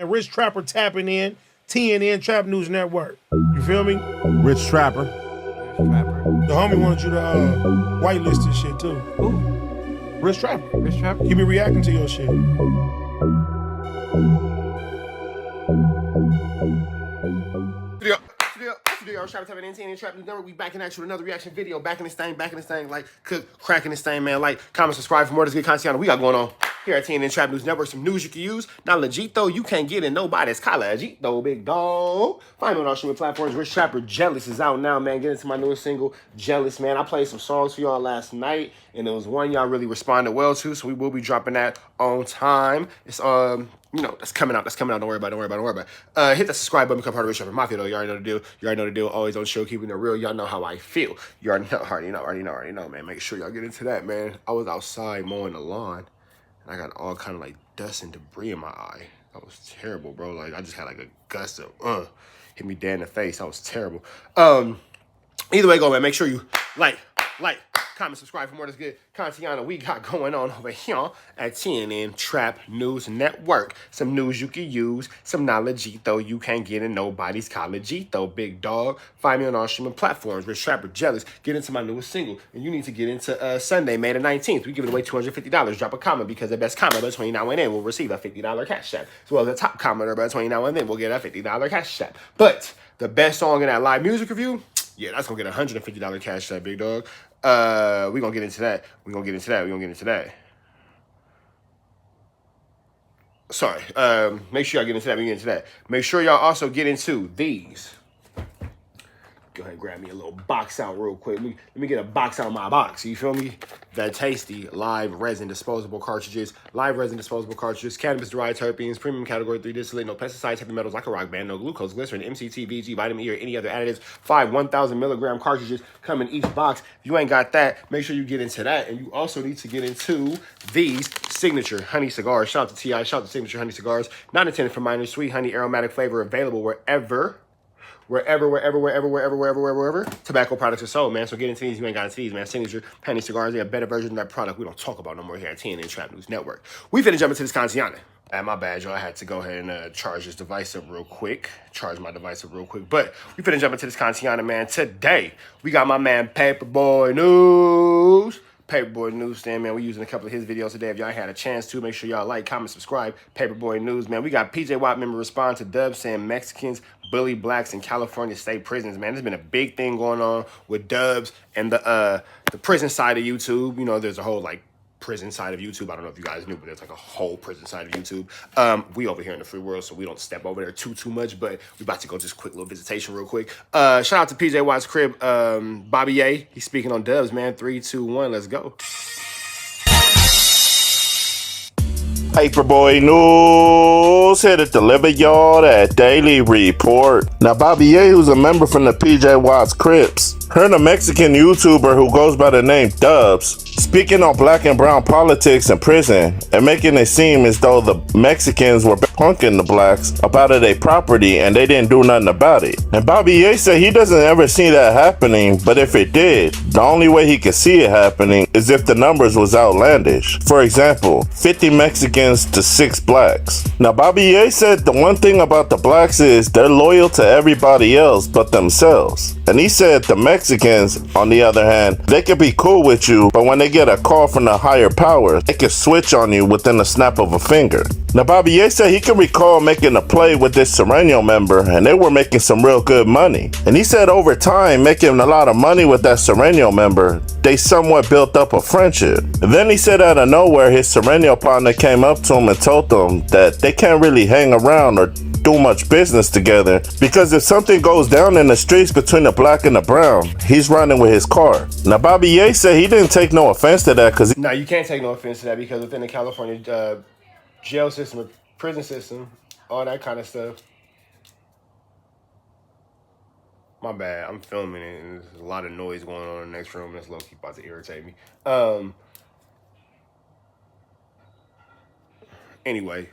And Rich Trapper tapping in, TNN Trap News Network. You feel me? Rich Trapper. The homie wanted you to whitelist this shit too. Who? Rich Trapper. Rich Trapper? He be reacting to your shit. Studio, shout out to TNN Trap News Network. We back in action with another reaction video. Back in this thing, like, cook, cracking this thing, man. Like, comment, subscribe for more of this good content we got going on here at TNN Trap News Network. Some news you can use. Not legit, though. You can't get in nobody's college, though, big dog. Find me on all streaming platforms. Rich Trapper Jealous is out now, man. Get into my newest single, Jealous, man. I played some songs for y'all last night, and there was one y'all really responded well to, so we will be dropping that on time. It's, you know, that's coming out. Don't worry about it. Hit the subscribe button, become part of Rich Trapper Mafia, though. You already know the deal. Always on the show, keeping it real. Y'all know how I feel. You already know, man. Make sure y'all get into that, man. I was outside mowing the lawn, and I got all kind of like dust and debris in my eye. That was terrible, bro. Like, I just had like a gust of, hit me dead in the face. That was terrible. Either way go, man. Make sure you like, comment, subscribe for more of this good content we got going on over here at TNN Trap News Network. Some news you can use, some knowledge though you can't get in nobody's college though, big dog. Find me on all streaming platforms. Rich Trapper Jealous. Get into my newest single, and you need to get into Sunday, May the 19th. We give it away $250. Drop a comment, because the best commenter between now and then will receive a $50 cash app, as well as the top commenter between now and then will get a $50 cash app. But the best song in that live music review, yeah, that's gonna get a $150 cash app, big dog. We're gonna get into that. Sorry. Make sure y'all get into that. Make sure y'all also get into these. Go ahead and grab me a little box out real quick. Let me get a box out of my box. You feel me? That tasty live resin disposable cartridges. Cannabis-derived terpenes, premium category 3 distillate, no pesticides, heavy metals like a rock band, no glucose, glycerin, MCT, VG, vitamin E, or any other additives. 5 1,000 milligram cartridges come in each box. If you ain't got that, make sure you get into that. And you also need to get into these Signature Honey Cigars. Shout out to T.I. Shout out to Signature Honey Cigars. Not intended for minors. Sweet honey aromatic flavor available wherever tobacco products are sold, man. So get into these. You ain't got into these, man. Signature Honey Cigars, they're a better version of that product we don't talk about no more here at TNN Trap News Network. We finna jump into this content. My bad, y'all. I had to go ahead and charge this device up real quick. But we finna jump into this content, man. Today, we got my man Paperboy News. Paperboy Newsstand, man. We're using a couple of his videos today. If y'all had a chance to, make sure y'all like, comment, subscribe. Paperboy News, man. We got PJ Watt member respond to Dubs saying Mexicans bully blacks in California state prisons, man. There's been a big thing going on with Dubs and the prison side of YouTube. You know, there's a whole like prison side of YouTube. I don't know if you guys knew, but there's like a whole prison side of YouTube. We over here in the free world, so we don't step over there too much, but we about to go just quick little visitation real quick. Shout out to PJ Watt's Crip, Bobby A. He's speaking on Dubs, man. 3, 2, 1, let's go. Paperboy News here to deliver y'all that daily report. Now, Bobby A, who's a member from the PJ Watt's Crips, heard a Mexican YouTuber who goes by the name Dubs speaking on black and brown politics in prison and making it seem as though the Mexicans were punking the blacks about their property and they didn't do nothing about it. And Bobby A said he doesn't ever see that happening, but if it did, the only way he could see it happening is if the numbers was outlandish. For example, 50 Mexicans to 6 blacks. Now, Bobby A said the one thing about the blacks is they're loyal to everybody else but themselves. And he said the Mexicans, on the other hand, they could be cool with you, but when they get a call from the higher power, they can switch on you within the snap of a finger. Now, Bobby A said he can recall making a play with this Sereno member, and they were making some real good money. And he said over time, making a lot of money with that Sereno member, they somewhat built up a friendship. And then he said out of nowhere, his Sereno partner came up to him and told him that they can't really hang around or do much business together, because if something goes down in the streets between the black and the brown, he's running with his car. Now, Bobby A said he didn't take no offense to that, because No, you can't take no offense to that, because within the California jail system, prison system, all that kind of stuff. My bad, I'm filming it, and there's a lot of noise going on in the next room. That's low-key about to irritate me. Anyway,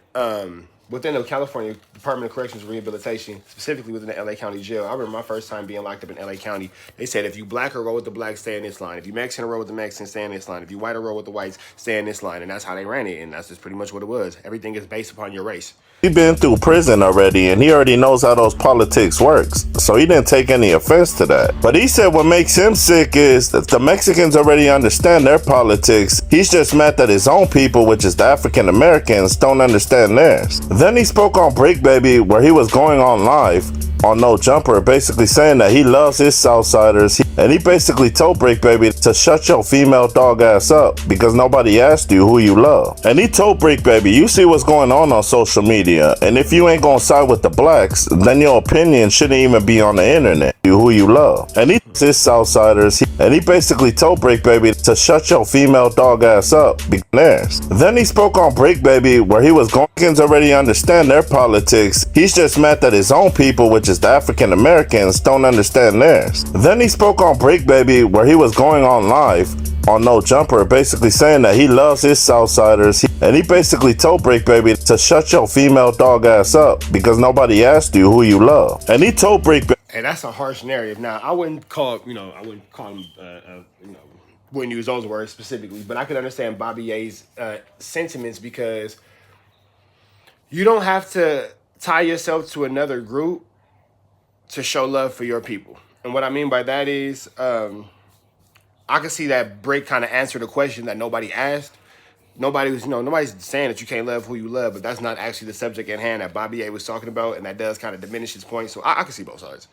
within the California Department of Corrections and Rehabilitation, specifically within the LA County Jail. I remember my first time being locked up in LA County. They said if you black or roll with the blacks, stay in this line. If you Mexican or roll with the Mexicans, stay in this line. If you white or roll with the whites, stay in this line. And that's how they ran it. And that's just pretty much what it was. Everything is based upon your race. He been through prison already, and he already knows how those politics works, so he didn't take any offense to that. But he said what makes him sick is that the Mexicans already understand their politics. He's just mad that his own people, which is the African Americans, don't understand theirs. Then he spoke on Break Baby, where he was going on live on No Jumper, basically saying that he loves his Southsiders, and he basically told Break Baby to shut your female dog ass up because nobody asked you who you love. And he told Break Baby, you see what's going on social media, and if you ain't gonna side with the blacks, then your opinion shouldn't even be on the internet. Who you love. And he his Southsiders, and he basically told Break Baby to shut your female dog ass up because then he spoke on Break Baby, where he was going already understand their politics. He's just mad that his own people, which is the African Americans, don't understand theirs. Then he spoke on Break Baby, where he was going on live on No Jumper, basically saying that he loves his Southsiders, and he basically told Break Baby to shut your female dog ass up because nobody asked you who you love. And he told Break Baby, and that's a harsh narrative. Now, I wouldn't call him, wouldn't use those words specifically, but I could understand Bobby A's sentiments because you don't have to tie yourself to another group to show love for your people. And what I mean by that is, I can see that Break kind of answered a question that nobody asked. Nobody's saying that you can't love who you love, but that's not actually the subject at hand that Bobby A was talking about, and that does kind of diminish his point. So I can see both sides.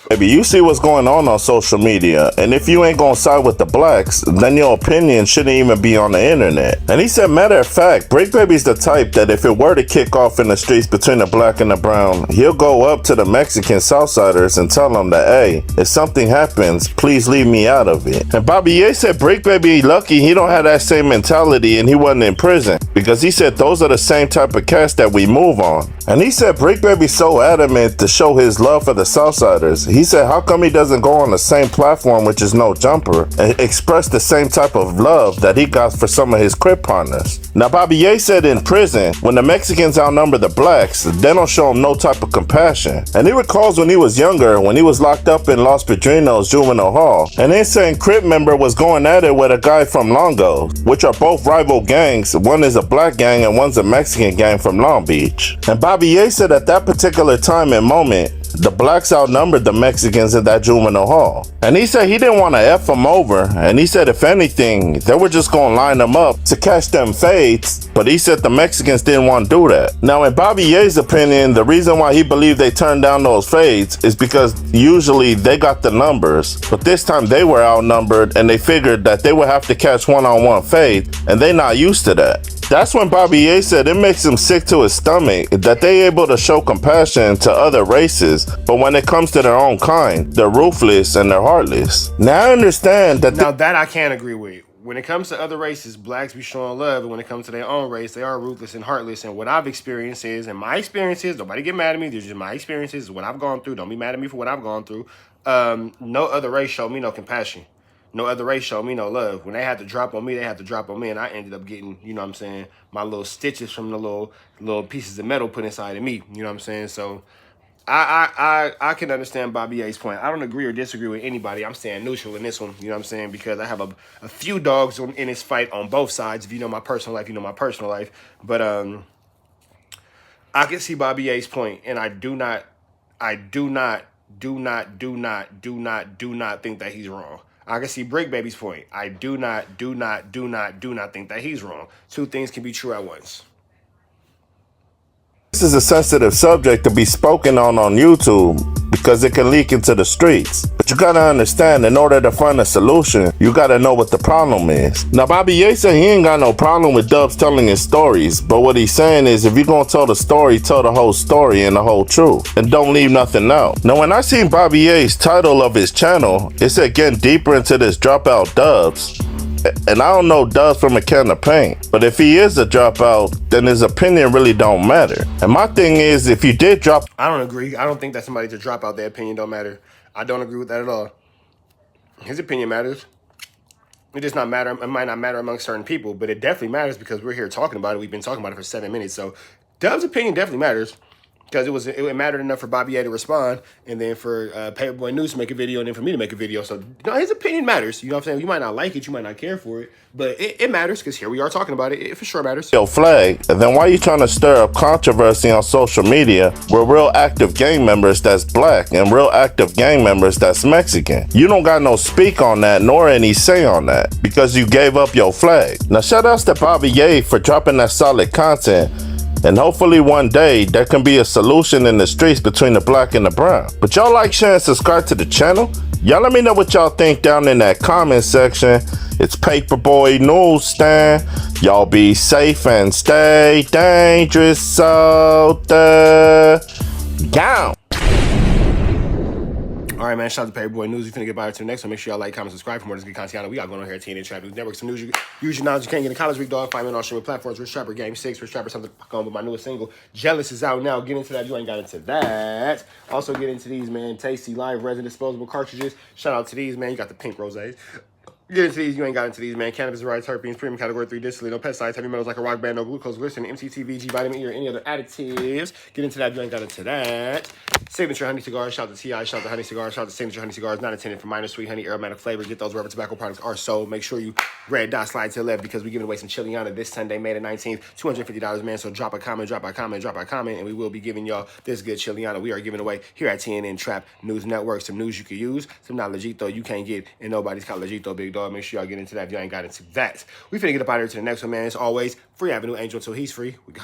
Baby, you see what's going on social media, and if you ain't gonna side with the blacks, then your opinion shouldn't even be on the internet. And he said, matter of fact, Break Baby's the type that if it were to kick off in the streets between the black and the brown, he'll go up to the Mexican Southsiders and tell them that, hey, if something happens, please leave me out of it. And Bobby Ye said Break Baby lucky he don't have that same mentality and he wasn't in prison, because he said those are the same type of cats that we move on. And he said Break Baby's so adamant to show his love for the Southsiders. He said, how come he doesn't go on the same platform, which is No Jumper, and express the same type of love that he got for some of his Crip partners? Now, Bobby Ye said in prison, when the Mexicans outnumber the blacks, they don't show him no type of compassion. And he recalls when he was younger, when he was locked up in Los Padrinos Juvenile Hall, an insane Crip member was going at it with a guy from Longo, which are both rival gangs. One is a black gang and one's a Mexican gang from Long Beach. And Bobby Ye said at that particular time and moment, the blacks outnumbered the Mexicans in that juvenile hall. And he said he didn't want to F them over, and he said if anything, they were just going to line them up to catch them fades, but he said the Mexicans didn't want to do that. Now, in Bobby Ye's opinion, the reason why he believed they turned down those fades is because usually they got the numbers, but this time they were outnumbered, and they figured that they would have to catch one-on-one fade, and they not used to that. That's when Bobby Ye said it makes him sick to his stomach that they able to show compassion to other races, but when it comes to their own kind, they're ruthless and they're heartless. Now I understand that. Now that I can't agree with. When it comes to other races, blacks be showing love, and when it comes to their own race, they are ruthless and heartless. And what I've experienced is, and my experiences, nobody get mad at me, these are just my experiences, what I've gone through. Don't be mad at me for what I've gone through. No other race showed me no compassion. No other race showed me no love. When they had to drop on me, they had to drop on me, and I ended up getting, you know what I'm saying, my little stitches from the little pieces of metal put inside of me. You know what I'm saying? So I can understand Bobby A's point. I don't agree or disagree with anybody. I'm staying neutral in this one. You know what I'm saying? Because I have a few dogs in this fight on both sides. If you know my personal life, you know my personal life. But I can see Bobby A's point, and I do not think that he's wrong. I can see Break Baby's point. I do not think that he's wrong. Two things can be true at once. This is a sensitive subject to be spoken on YouTube because it can leak into the streets. But you gotta understand, in order to find a solution, you gotta know what the problem is. Now, Bobby Ye said he ain't got no problem with Dubs telling his stories, but what he's saying is if you're gonna tell the story, tell the whole story and the whole truth, and don't leave nothing out. Now, when I seen Bobby Ye's title of his channel, it said getting deeper into this dropout Dubs. And I don't know Dubs from a can of paint, but if he is a dropout, then his opinion really don't matter. And my thing is, if you did drop... I don't agree. I don't think that somebody to drop out, their opinion don't matter. I don't agree with that at all. His opinion matters. It does not matter. It might not matter among certain people, but it definitely matters because we're here talking about it. We've been talking about it for 7 minutes, so Dub's opinion definitely matters. Because it mattered enough for Bobby A to respond, and then for Paperboy News to make a video, and then for me to make a video. So his opinion matters. You know what I'm saying? You might not like it, you might not care for it, but it matters because here we are talking about it. It for sure matters. Your flag, then why you trying to stir up controversy on social media with real active gang members that's black and real active gang members that's Mexican? You don't got no speak on that nor any say on that because you gave up your flag. Now shout outs to Bobby Ye for dropping that solid content. And hopefully one day there can be a solution in the streets between the black and the brown. But y'all like, share, and subscribe to the channel? Y'all let me know what y'all think down in that comment section. It's Paperboy Newsstand. Y'all be safe and stay dangerous out there. Down. All right, man. Shout out to Paperboy News. We finna get by to the next one. Make sure y'all like, comment, subscribe for more of this good content we got going on here at TNN Trap News Network. Some news, use your knowledge you can't get in college week, dog. Find me on all streaming platforms. Rich Trapper Game 6, Rich Trapper something on with my newest single. Jealous is out now. Get into that. You ain't got into that. Also get into these, man. Tasty live resin disposable cartridges. Shout out to these, man. You got the pink rosés. Get into these, you ain't got into these, man. Cannabis, varieties, terpenes, premium category 3 distillate, no pesticides, heavy metals like a rock band, no glucose, glycerin, MCT, G, vitamin E, or any other additives. Get into that, you ain't got into that. Signature Honey Cigars, shout out to T.I., shout out to Honey Cigars, shout out to Signature Honey Cigars, not intended for minor sweet honey, aromatic flavor. Get those wherever tobacco products are sold. Make sure you red dot slide to the left because we're giving away some Chiliana this Sunday, May the 19th, $250, man. So drop a comment, and we will be giving y'all this good Chiliana we are giving away here at TNN Trap News Network. Some news you can use, some not legito you can't get, and nobody's got legito, big dog. Make sure y'all get into that if you ain't got into that. We finna get up out of here to the next one, man. As always, Free Avenue Angel until he's free. We go.